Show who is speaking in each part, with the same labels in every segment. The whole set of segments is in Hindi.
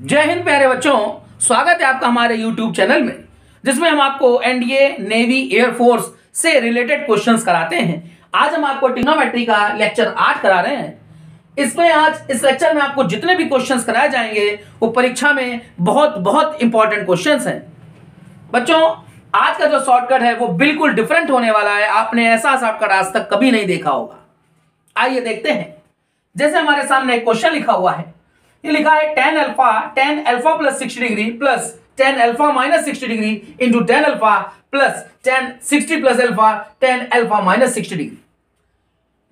Speaker 1: जय हिंद प्यारे बच्चों, स्वागत है आपका हमारे YouTube चैनल में, जिसमें हम आपको एनडीए, नेवी, एयरफोर्स से रिलेटेड क्वेश्चंस कराते हैं। आज हम आपको ट्रिग्नोमेट्री का लेक्चर 8 करा रहे हैं। इसमें आज इस लेक्चर में आपको जितने भी क्वेश्चंस कराए जाएंगे वो परीक्षा में बहुत बहुत इंपॉर्टेंट क्वेश्चंस हैं। बच्चों, आज का जो शॉर्टकट है वो बिल्कुल डिफरेंट होने वाला है। आपने ऐसा शॉर्टकट आज तक कभी नहीं देखा होगा। आइए देखते हैं। जैसे हमारे सामने एक क्वेश्चन लिखा हुआ है, ये लिखा है tan alpha plus 60 degree plus tan alpha minus 60 degree into tan alpha plus tan 60 plus alpha tan alpha minus 60 degree.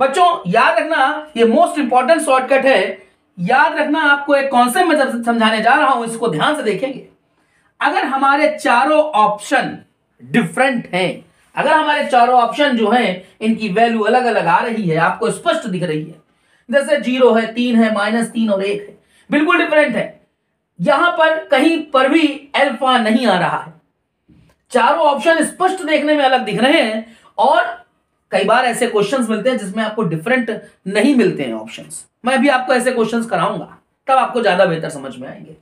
Speaker 1: बच्चों याद रखना, ये मोस्ट इंपॉर्टेंट शॉर्टकट है। याद रखना, आपको एक कॉन्सेप्ट में समझाने जा रहा हूं, इसको ध्यान से देखेंगे। अगर हमारे चारों ऑप्शन डिफरेंट हैं, अगर हमारे चारों ऑप्शन जो हैं इनकी वैल्यू अलग अलग आ रही है, आपको स्पष्ट दिख रही है, जैसे 0 है, 3 है, -3 और 1 है, बिल्कुल डिफरेंट है। यहां पर कहीं पर भी अल्फा नहीं आ रहा है। चारों ऑप्शन स्पष्ट देखने में अलग दिख रहे हैं और कई बार ऐसे क्वेश्चंस मिलते हैं जिसमें आपको डिफरेंट नहीं मिलते हैं ऑप्शंस। मैं भी आपको ऐसे क्वेश्चंस कराऊंगा, तब आपको ज्यादा बेहतर समझ में आएंगे।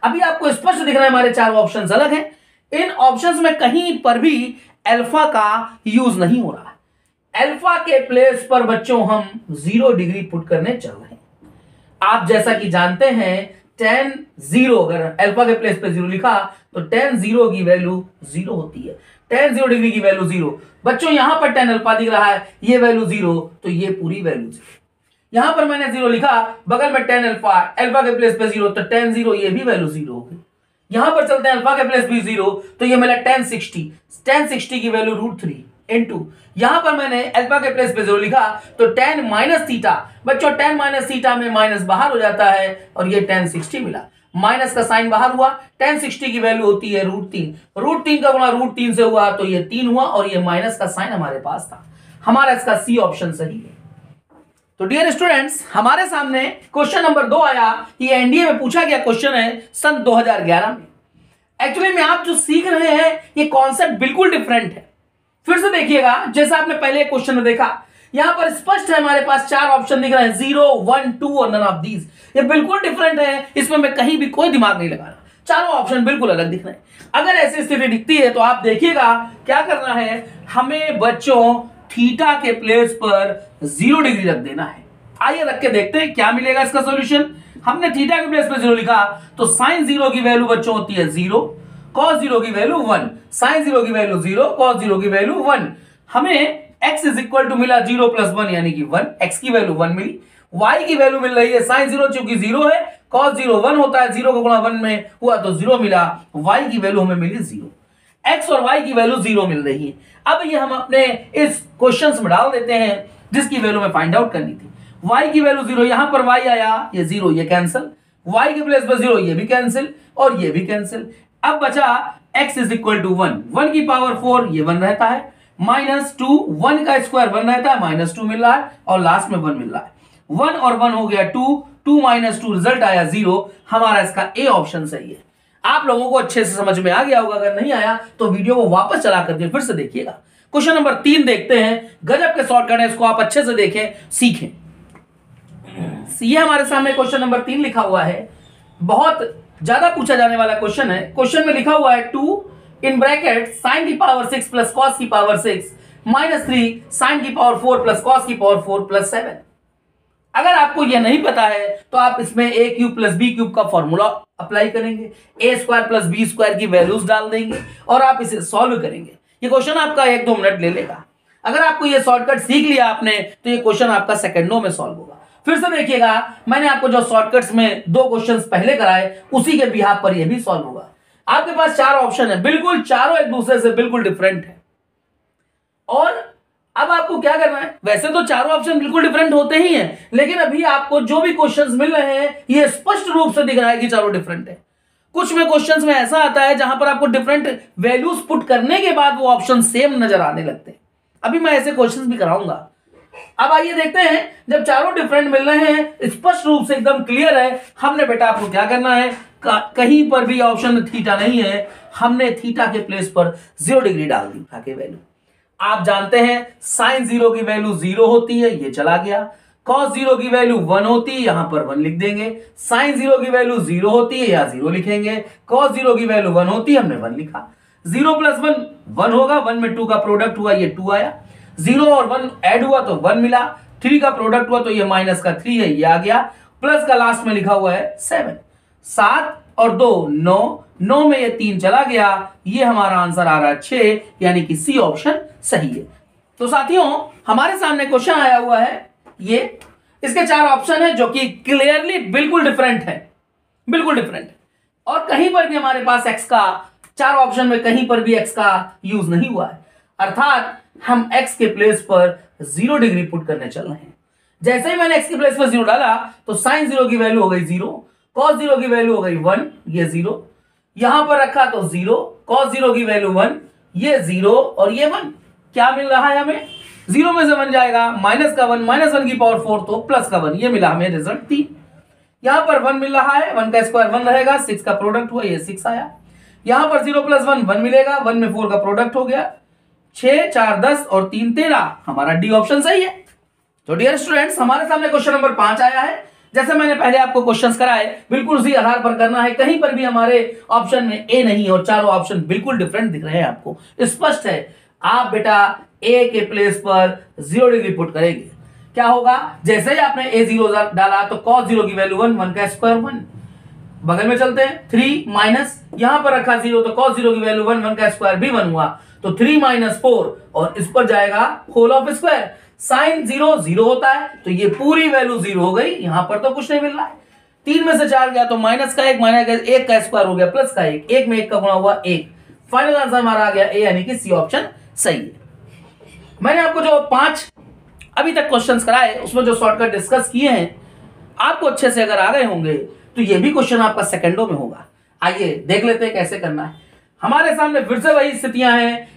Speaker 1: अभी आपको स्पष्ट दिख रहा है हमारे चारों ऑप्शंस अलग हैं। इन ऑप्शंस में कहीं पर भी अल्फा का यूज नहीं हो रहा है। अल्फा के प्लेस पर बच्चों हम 0 डिग्री पुट करने चल रहे हैं। आप जैसा कि जानते हैं tan 0, अगर अल्फा के प्लेस पे 0 लिखा तो tan 0 की वैल्यू 0 होती है। tan 0 डिग्री की वैल्यू 0। बच्चों यहां पर tan अल्फा दिख रहा है, ये वैल्यू 0, तो ये पूरी वैल्यू 0। यहां पर मैंने 0 लिखा, बगल में tan अल्फा के प्लेस पे 0, तो tan 0 ये भी वैल्यू 0 होगी। यहां पर चलते हैं, अल्फा के प्लेस भी 0, तो ये मिला tan 60 की वैल्यू √3 इनटू, यहां पर मैंने अल्फा के प्लेस पे 0 लिखा तो tan माइनस थीटा। बच्चों tan माइनस थीटा में माइनस बाहर हो जाता है और ये tan 60 मिला, माइनस का साइन बाहर हुआ। tan 60 की वैल्यू होती है √3, √3 का गुणा √3 से हुआ तो ये 3 हुआ और ये माइनस का साइन हमारे पास था। हमारा इसका सी ऑप्शन सही है। तो डियर स्टूडेंट्स, हमारे सामने क्वेश्चन नंबर 2 आया। ये एनडीए में पूछा गया क्वेश्चन है सन 2011 में। एक्चुअली में आप जो सीख रहे हैं ये कॉन्सेप्ट बिल्कुल डिफरेंट है। फिर से देखिएगा, जैसा आपने पहले क्वेश्चन में देखा, यहां पर स्पष्ट है हमारे पास 4 ऑप्शन दिख रहे हैं, 0, 1, 2 और नन ऑफ दीज। ये बिल्कुल डिफरेंट है, इसमें मैं कहीं भी कोई दिमाग नहीं लगा रहा। चारों ऑप्शन बिल्कुल अलग दिख रहे हैं। अगर ऐसी स्थिति दिखती है तो आप देखिएगा क्या करना है, हमें बच्चों थीटा के प्लेस पर 0 डिग्री रख देना है। आइए रख के देखते हैं क्या मिलेगा इसका सॉल्यूशन। हमने थीटा के प्लेस पर 0 लिखा तो साइन 0 की वैल्यू बच्चों होती है 0, cos 0 की वैल्यू 1, sin 0 की वैल्यू 0, cos 0 की वैल्यू 1। हमें x इज इक्वल टू मिला 0 प्लस 1 यानी कि 1, x की वैल्यू 1 मिली। y की वैल्यू मिल रही है sin 0 चूंकि 0 है, cos 0 1 होता है, 0 का गुणा 1 में हुआ तो 0 मिला। y की वैल्यू हमें मिली 0, x और y की वैल्यू 0 मिल रही है। अब ये हम अपने इस क्वेश्चन में डाल देते हैं जिसकी वैल्यू में फाइंड आउट करनी थी। y की वैल्यू 0, यहां पर y आया, ये 0, ये कैंसिल, y के प्लेस पर 0, ये भी कैंसिल और ये भी कैंसिल। अब बचा x इज इक्वल टू 1, 1 की पावर 4, ये 1 रहता है, -2, 1 का स्क्वायर 1 रहता है, -2 मिल रहा है और लास्ट में 1 मिल रहा है। 1 और 1 हो गया 2, 2 - 2 रिजल्ट आया 0। हमारा इसका ए ऑप्शन सही है। आप लोगों को अच्छे से समझ में आ गया होगा। अगर नहीं आया तो वीडियो को वापस चला करके फिर से देखिएगा। क्वेश्चन नंबर 3 देखते हैं। गजब के शॉर्टकट है, इसको आप अच्छे से देखें, सीखें। ये हमारे सामने क्वेश्चन नंबर 3 लिखा हुआ है, बहुत ज्यादा पूछा जाने वाला क्वेश्चन है। क्वेश्चन में लिखा हुआ है 2 इन ब्रैकेट sin की पावर 6 प्लस cos की पावर 6 -3 sin की पावर 4 प्लस cos की पावर 4 प्लस 7। अगर आपको यह नहीं पता है तो आप इसमें a cube plus b cube का फॉर्मूला अप्लाई करेंगे, a square plus b square की वैल्यूज डाल देंगे और आप इसे सॉल्व करेंगे। ये क्वेश्चन आपका 1-2 मिनट ले लेगा। अगर आपको ये शॉर्टकट सीख लिया आपने तो ये क्वेश्चन आपका सेकंडों में सॉल्व होगा। फिर से देखिएगा, मैंने आपको जो शॉर्टकट्स में 2 क्वेश्चंस पहले कराए उसी के बिहाफ पर यह भी सॉल्व होगा। आपके पास 4 ऑप्शन है, बिल्कुल चारों एक दूसरे से बिल्कुल डिफरेंट है। और अब आपको क्या करना है, वैसे तो चारों ऑप्शन बिल्कुल डिफरेंट होते ही हैं, लेकिन अभी आपको जो भी क्वेश्चंस मिल रहे हैं ये स्पष्ट रूप से दिख रहा है कि चारों डिफरेंट है। कुछ में क्वेश्चंस में ऐसा आता है जहां पर आपको डिफरेंट वैल्यूज पुट करने के बाद वो ऑप्शन सेम नजर आने लगते हैं। अभी मैं ऐसे क्वेश्चंस भी कराऊंगा। अब आइए देखते हैं, जब चारों डिफरेंट मिल रहे हैं, स्पष्ट रूप से एकदम क्लियर है, हमने बेटा आपको क्या करना है, कहीं पर भी ऑप्शन में थीटा नहीं है, हमने थीटा के प्लेस पर 0 डिग्री डाल दी। वैल्यू आप जानते हैं sin 0 की वैल्यू 0 होती है, ये चला गया। cos 0 की वैल्यू 1 होती है, यहां पर 1 लिख देंगे। sin 0 की वैल्यू 0 होती है, यहां 0 लिखेंगे। cos 0 की वैल्यू 1 होती है, हमने 1 लिखा। 0 प्लस 1 1 होगा, 1 में 2 का प्रोडक्ट हुआ, ये 2 आया। 0 और 1 ऐड हुआ तो 1 मिला। 3 का प्रोडक्ट हुआ तो ये माइनस का 3 है, ये आ गया। प्लस का लास्ट में लिखा हुआ है 7। 7 और 2 9, 9 में ये 3 चला गया, ये हमारा आंसर आ रहा है 6, यानी कि सी ऑप्शन सही है। तो साथियों, हमारे सामने क्वेश्चन आया हुआ है ये, इसके 4 ऑप्शन है जो कि क्लियरली बिल्कुल डिफरेंट है, बिल्कुल डिफरेंट। और कहीं पर भी हमारे पास एक्स का 4 ऑप्शन में कहीं पर भी एक्स का यूज नहीं हुआ है, अर्थात हम एक्स के प्लेस पर 0 डिग्री पुट करने चल रहे हैं। जैसे ही मैंने एक्स के प्लेस पर 0 डाला तो sin 0 की वैल्यू हो गई 0, cos 0 की वैल्यू हो गई 1, ये 0। यहां पर रखा तो 0, cos 0 की वैल्यू 1, ये 0 और ये 1। क्या मिल रहा है हमें? 0 में से 1 जाएगा, माइनस का 1, माइनस 1 की पावर 4 तो प्लस का 1, ये मिला हमें रिजल्ट 3। यहां पर 1 मिल रहा है, 1 का स्क्वायर 1 रहेगा, 6 का प्रोडक्ट हुआ, ये 6 आया। यहां पर 0 प्लस 1 1 मिलेगा, 1 में 4 का प्रोडक्ट हो गया, 6 4 10 और 3 13, हमारा डी ऑप्शन सही है। तो डियर स्टूडेंट्स, हमारे सामने क्वेश्चन नंबर 5 आया है। जैसे मैंने पहले आपको क्वेश्चंस कराए, बिल्कुल उसी आधार पर करना है। कहीं पर भी हमारे ऑप्शन में ए नहीं है और चारों ऑप्शन बिल्कुल डिफरेंट दिख रहे हैं आपको, स्पष्ट है। आप बेटा ए के प्लेस पर 0 डिग्री पुट करेंगे, क्या होगा? जैसे ही आपने ए 0 डाला तो cos 0 की वैल्यू 1, 1 का स्क्वायर 1। बगल में चलते हैं, 3 माइनस, यहां पर रखा 0 तो cos 0 की वैल्यू 1, 1 का स्क्वायर भी 1 हुआ, तो 3 माइनस 4 और इस पर जाएगा होल ऑफ स्क्वायर। sin 0 0 होता है तो ये पूरी वैल्यू 0 हो गई, यहां पर तो कुछ नहीं मिल रहा है। 3 में से 4 गया तो माइनस का 1, माइनस का 1 का स्क्वायर हो गया, प्लस का 1, 1 में 1 का गुणा हुआ 1। फाइनल आंसर हमारा आ गया ए, यानी कि सी ऑप्शन सही है। मैंने आपको जो 5 अभी तक क्वेश्चंस कराए उसमें जो शॉर्टकट डिस्कस किए हैं, आपको अच्छे से अगर आ गए होंगे तो ये भी क्वेश्चन आपका सेकंडों में होगा। आइए देख लेते हैं कैसे करना है। हमारे सामने फिर से वही स्थितियां हैं।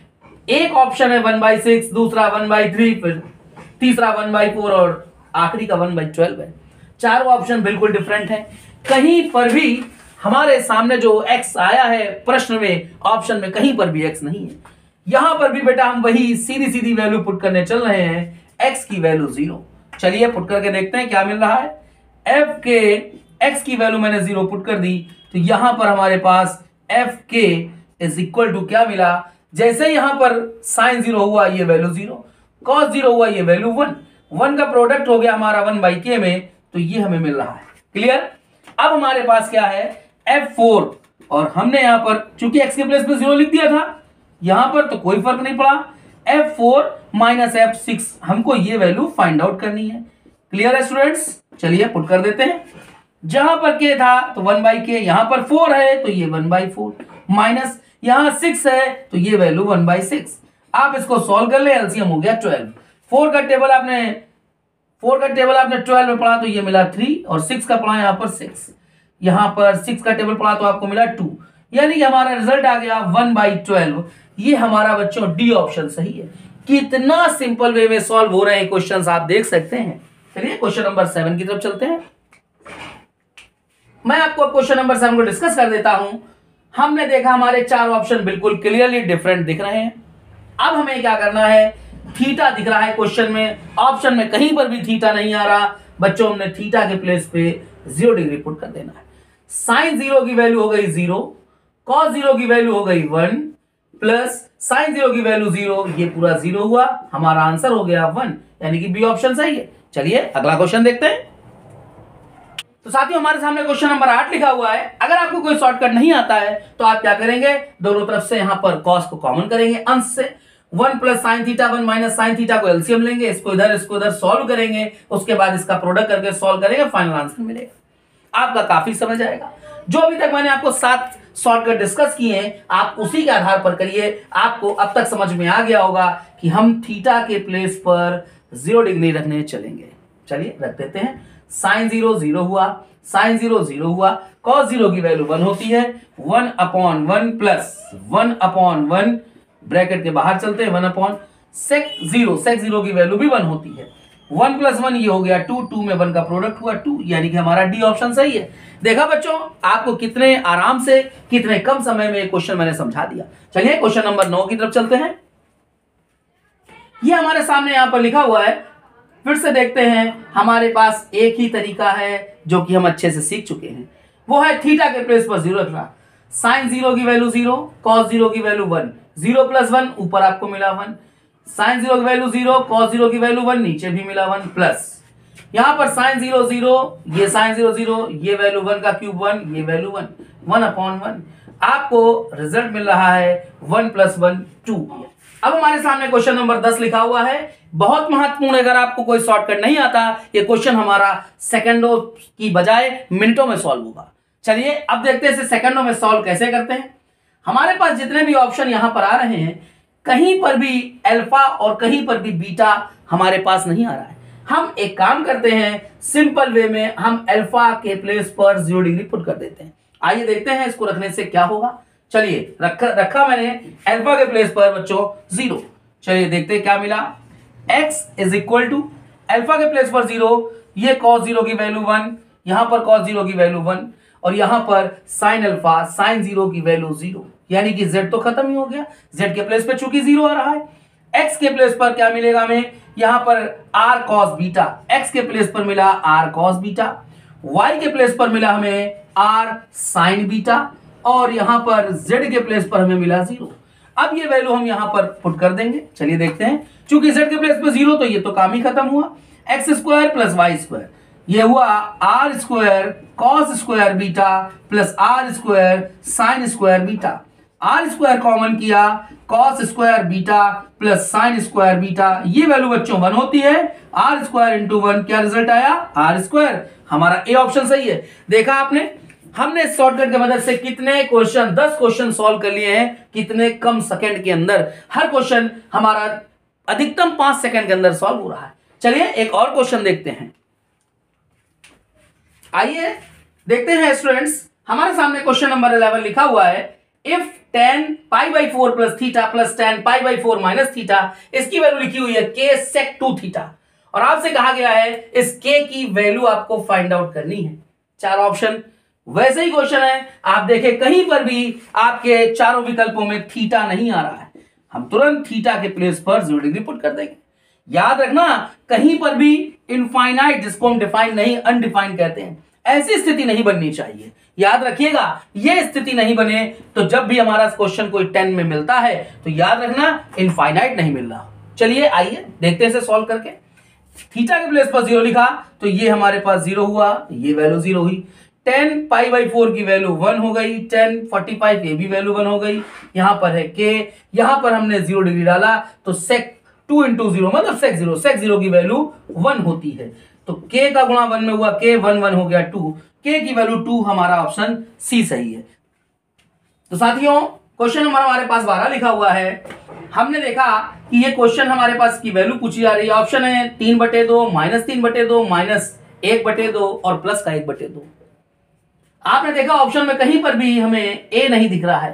Speaker 1: एक ऑप्शन है 1/6, दूसरा 1/3, फिर तीसरा 1/4 और आखिरी का 1/12 है। चारों ऑप्शन बिल्कुल डिफरेंट है। कहीं पर भी हमारे सामने जो x आया है प्रश्न में, ऑप्शन में कहीं पर भी x नहीं है। यहां पर भी बेटा हम वही सीधी सीधी वैल्यू पुट करने चल रहे हैं, x की वैल्यू 0। चलिए पुट करके देखते हैं क्या मिल रहा है। f के x की वैल्यू मैंने 0 पुट कर दी, तो यहां पर हमारे पास f के इज इक्वल टू क्या मिला? जैसे यहां पर sin 0 हुआ ये वैल्यू 0, cos 0 हुआ ये वैल्यू 1, 1 का प्रोडक्ट हो गया हमारा 1/k में, तो ये हमें मिल रहा है। क्लियर? अब हमारे पास क्या है? f4, और हमने यहां पर चूंकि x के प्लेस पे 0 लिख दिया था, यहां पर तो कोई फर्क नहीं पड़ा। f4 माइनस f6, हमको ये वैल्यू फाइंड आउट करनी है। क्लियर है स्टूडेंट्स? चलिए पुट कर देते हैं। जहां पर k था तो 1/k, यहां पर 4 है तो ये 1/4, माइनस यहां 6 है तो ये वैल्यू 1/6। आप इसको सॉल्व कर ले, एलसीएम हो गया 12। 4 का टेबल आपने 12 में पढ़ा तो ये मिला 3, और 6 का पढ़ा यहां पर 6, यहां पर 6 का टेबल पढ़ा तो आपको मिला 2, यानी कि हमारा रिजल्ट आ गया 1/12। ये हमारा बच्चों डी ऑप्शन सही है। कितना सिंपल वे में सॉल्व हो रहे हैं क्वेश्चंस, आप देख सकते हैं। चलिए क्वेश्चन नंबर 7 की तरफ चलते हैं। मैं आपको क्वेश्चन नंबर 7 को डिस्कस कर देता हूं। हमने देखा हमारे 4 ऑप्शन बिल्कुल क्लियरली डिफरेंट दिख रहे हैं। अब हमें क्या करना है? थीटा दिख रहा है क्वेश्चन में, ऑप्शन में कहीं पर भी थीटा नहीं आ रहा। बच्चों हमने थीटा के प्लेस पे 0 डिग्री पुट कर देना है। sin 0 की वैल्यू हो गई 0, cos 0 की वैल्यू हो गई 1, प्लस sin 0 की वैल्यू 0, ये पूरा 0 हुआ, हमारा आंसर हो गया 1, यानी कि बी ऑप्शन सही है। चलिए अगला क्वेश्चन देखते हैं। तो साथियों हमारे सामने क्वेश्चन नंबर 8 लिखा हुआ है। अगर आपको कोई शॉर्टकट नहीं आता है तो आप क्या करेंगे? दोनों तरफ से यहां पर cos को कॉमन करेंगे, अंश से 1 plus sine theta 1 minus sine theta को एलसीएम लेंगे, इसको इधर सॉल्व करेंगे, उसके बाद इसका प्रोडक्ट करके सॉल्व करेंगे, फाइनल आंसर मिलेगा। आपका काफी समझ आएगा। जो अभी तक मैंने आपको 7 शॉर्टकट डिस्कस किए हैं, आप उसी के आधार पर करिए। आपको अब तक समझ में आ गया होगा कि हम थीटा के प्लेस पर 0 डिग्री रखने चलेंगे। चलिए रख देते हैं। sin 0 0 हुआ, sin 0 0 हुआ, cos 0 की वैल्यू 1 होती है, 1/1 प्लस 1/1, ब्रैकेट के बाहर चलते हैं, 1/sec 0 की वैल्यू भी 1 होती है। 1 + 1 ये हो गया 2, 2 में 1 का प्रोडक्ट हुआ 2, यानी कि हमारा डी ऑप्शन सही है। देखा बच्चों, आपको कितने आराम से कितने कम समय में क्वेश्चन मैंने समझा दिया। चलिए क्वेश्चन नंबर 9 की तरफ चलते हैं। ये हमारे सामने यहां पर लिखा हुआ है फिर से देखते हैं, हमारे पास एक ही तरीका है जो कि हम अच्छे से सीख चुके हैं, वो है थीटा के प्लेस पर 0 रखना। साइन 0 की वैल्यू 0, कॉस 0 की वैल्यू 1, 0 प्लस 1 ऊपर आपको मिला 1, साइन 0 की वैल्यू 0, कॉस 0 की वैल्यू 1 नीचे भी मिला 1 प्लस यहां पर साइन 0 0, ये साइन 0 0, ये वैल्यू 1 का क्यूब 1, ये वैल्यू 1, 1/1। आपको रिजल्ट मिल रहा है 1 + 1 2। अब हमारे सामने क्वेश्चन नंबर 10 लिखा हुआ है, बहुत महत्वपूर्ण। अगर आपको कोई शॉर्टकट नहीं आता, ये क्वेश्चन हमारा सेकंडों की बजाय मिनटों में सॉल्व होगा। चलिए अब देखते हैं इसे सेकंडों में सॉल्व कैसे करते हैं। हमारे पास जितने भी ऑप्शन यहां पर आ रहे हैं, कहीं पर भी अल्फा और कहीं पर भी बीटा हमारे पास नहीं आ रहा है। हम एक काम करते हैं, सिंपल वे में हम अल्फा के प्लेस पर 0 डिग्री पुट कर देते हैं। आइए देखते हैं इसको रखने से क्या होगा। चलिए रखा मैंने अल्फा के प्लेस पर बच्चों 0। चलिए देखते हैं क्या मिला। x = अल्फा के प्लेस पर 0, ये cos 0 की वैल्यू 1, यहां पर cos 0 की वैल्यू 1 और यहां पर sin अल्फा sin 0 की वैल्यू 0, यानी कि z तो खत्म ही हो गया। z के प्लेस पे चूंकि 0 आ रहा है, x के प्लेस पर क्या मिलेगा हमें, यहां पर r cos बीटा, x के प्लेस पर मिला r cos बीटा, y के प्लेस पर मिला हमें r sin बीटा और यहां पर z के प्लेस पर हमें मिला 0। अब ये वैल्यू हम यहां पर पुट कर देंगे। चलिए देखते हैं, चूंकि z के प्लेस पर 0 तो ये तो काम ही खत्म हुआ। x² + y², ये हुआ r² cos² beta plus r² sin² beta. r² common किया, cos² beta plus sin² beta, ये वैल्यू बच्चों 1 होती है। r² × 1 क्या रिजल्ट आया, r²। हमारा ए ऑप्शन सही है। देखा आपने, हमने शॉर्टकट की मदद से कितने क्वेश्चन, 10 क्वेश्चन सॉल्व कर लिए हैं, कितने कम सेकंड के अंदर। हर क्वेश्चन हमारा अधिकतम 5 सेकंड के अंदर सॉल्व हो रहा है। चलिए एक और क्वेश्चन देखते हैं। आइए देखते हैं स्टूडेंट्स, हमारे सामने क्वेश्चन नंबर 11 लिखा हुआ है, if tan π/4 + theta plus tan π/4 minus theta, इसकी वैल्यू लिखी हुई है k sec2 थीटा और आपसे कहा गया है इस k की वैल्यू आपको फाइंड आउट करनी है। 4 ऑप्शन, वैसे ही क्वेश्चन है, आप देखें कहीं पर भी आपके चारों विकल्पों में थीटा नहीं आ रहा है, हम तुरंत थीटा के प्लेस पर 0 डिग्री पुट कर देंगे। याद रखना, कहीं पर भी इनफाइनाइट, जिसको हम डिफाइन नहीं अनडिफाइंड कहते हैं, ऐसी स्थिति नहीं बननी चाहिए। याद रखिएगा, ये स्थिति नहीं बने तो जब भी हमारा क्वेश्चन कोई 10 में मिलता है तो याद रखना इनफाइनाइट नहीं मिल रहा। चलिए आइए देखते हैं इसे सॉल्व करके। थीटा के प्लेस पर 0 लिखा तो ये हमारे पास 0 हुआ, ये वैल्यू 0 हुई। tan π/4 की वैल्यू 1 हो गई, tan 45 ये भी वैल्यू 1 हो गई। यहां पर है k, यहां पर हमने 0 डिग्री डाला तो sec2 × 0 मतलब sec0 की वैल्यू 1 होती है। तो k का गुणा 1 में हुआ k, 1 1 हो गया 2, k की वैल्यू 2, हमारा ऑप्शन सी सही है। तो साथियों क्वेश्चन नंबर हमारे पास 12 लिखा हुआ है। हमने देखा कि ये क्वेश्चन हमारे पास की वैल्यू पूछी जा रही है। ऑप्शन है 3/2, -3/2, -1/2 और प्लस का 1/2। आपने देखा ऑप्शन में कहीं पर भी हमें ए नहीं दिख रहा है।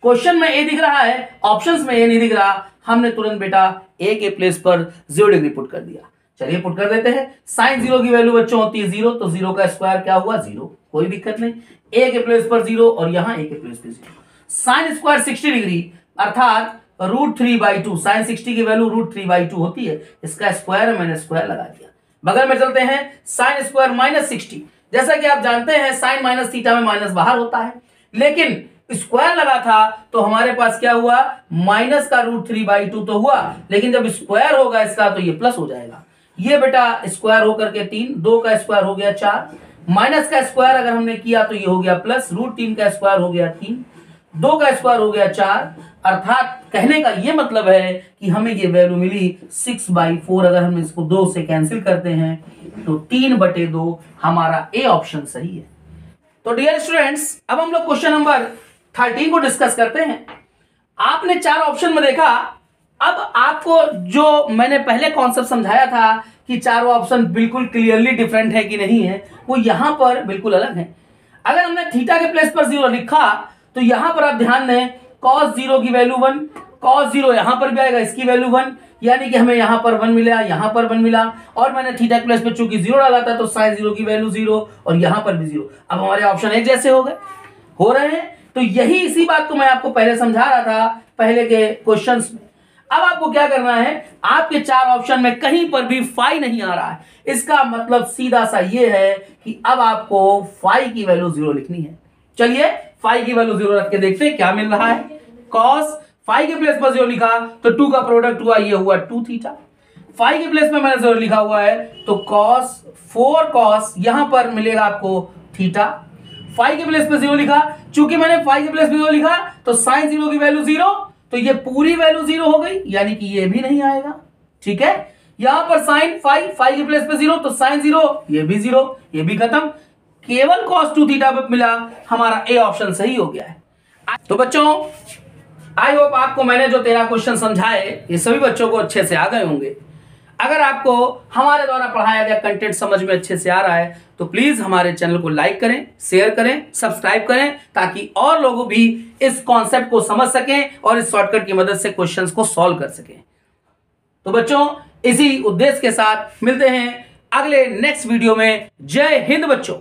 Speaker 1: क्वेश्चन में ए दिख रहा है, ऑप्शंस में ए नहीं दिख रहा। हमने तुरंत बेटा ए के प्लेस पर 0 डिग्री पुट कर दिया। चलिए पुट कर देते हैं। sin 0 की वैल्यू बच्चों होती है 0, तो 0 का स्क्वायर क्या हुआ 0, कोई दिक्कत नहीं। ए के प्लेस पर 0 और यहां ए के प्लेस पर 0। sin² 60 डिग्री अर्थात √3/2, sin 60 की वैल्यू √3/2 होती है, इसका स्क्वायर मैंने स्क्वायर लगा दिया। बगल में चलते हैं, sin² -60, जैसा कि आप जानते हैं साइन माइनस थीटा में माइनस बाहर होता है, लेकिन स्क्वायर लगा था तो हमारे पास क्या हुआ, माइनस का √3/2 तो हुआ, लेकिन जब स्क्वायर होगा इसका तो ये प्लस हो जाएगा। ये बेटा स्क्वायर होकर के 3, 2 का स्क्वायर हो गया 4, माइनस का स्क्वायर अगर हमने किया तो ये हो गया प्लस, √3 का स्क्वायर हो गया 3, 2 का स्क्वायर हो गया 4, अर्थात कहने का ये मतलब है कि हमें ये वैल्यू मिली 6/4। अगर हम इसको 2 से कैंसिल करते हैं तो 3/2 हमारा ए ऑप्शन सही है। तो डियर स्टूडेंट्स, अब हम लोग क्वेश्चन नंबर 13 को डिस्कस करते हैं। आपने 4 ऑप्शन में देखा, अब आपको जो मैंने पहले कॉन्सेप्ट समझाया था कि चारों ऑप्शन बिल्कुल क्लियरली डिफरेंट है कि नहीं है, वो यहां पर बिल्कुल अलग है। अगर हमने थीटा के प्लेस पर 0 लिखा तो यहां पर आप ध्यान दें, cos 0 की वैल्यू 1, cos 0 यहां पर भी आएगा, इसकी वैल्यू 1, यानी कि हमें यहां पर 1 मिला, यहां पर 1 मिला, और मैंने थीटा के प्लेस पे चूंकि 0 डाला था तो sin 0 की वैल्यू 0 और यहां पर भी 0। अब हमारे ऑप्शन एक जैसे हो रहे हैं। तो यही इसी बात को मैं आपको पहले समझा रहा था पहले के क्वेश्चंस में। अब आपको क्या करना है, आपके 4 ऑप्शन में कहीं पर भी फाई नहीं आ रहा है, इसका मतलब सीधा सा ये है कि अब आपको फाई की वैल्यू 0 लिखनी है। चलिए फाई की वैल्यू 0 रख के देखते हैं क्या मिल रहा है। कॉस फाई के प्लेस पर 0 लिखा तो 2 का प्रोडक्ट हुआ, ये हुआ 2 थीटा। फाई के प्लेस में मैंने 0 लिखा हुआ है तो कॉस 4 कॉस यहां पर मिलेगा आपको थीटा। फाई के प्लेस पे 0 लिखा, चूंकि मैंने फाई के प्लेस पे 0 लिखा तो साइन 0 की वैल्यू 0, तो ये पूरी वैल्यू 0 हो गई, यानी कि ये भी नहीं आएगा। ठीक है, यहां पर साइन फाई के प्लेस पे 0 तो साइन 0, ये भी 0, ये भी खत्म, केवल cos 2 थीटा मिला। हमारा ए ऑप्शन सही हो गया है। तो बच्चों आई होप आपको मैंने जो 13 क्वेश्चन समझाए ये सभी बच्चों को अच्छे से आ गए होंगे। अगर आपको हमारे द्वारा पढ़ाया गया कंटेंट समझ में अच्छे से आ रहा है तो प्लीज हमारे चैनल को लाइक करें, शेयर करें, सब्सक्राइब करें, ताकि और लोग भी इस कॉन्सेप्ट को समझ सकें और इस शॉर्टकट की मदद से क्वेश्चंस को सॉल्व कर सकें। तो बच्चों इसी उद्देश्य के साथ मिलते हैं अगले नेक्स्ट वीडियो में। जय हिंद बच्चों।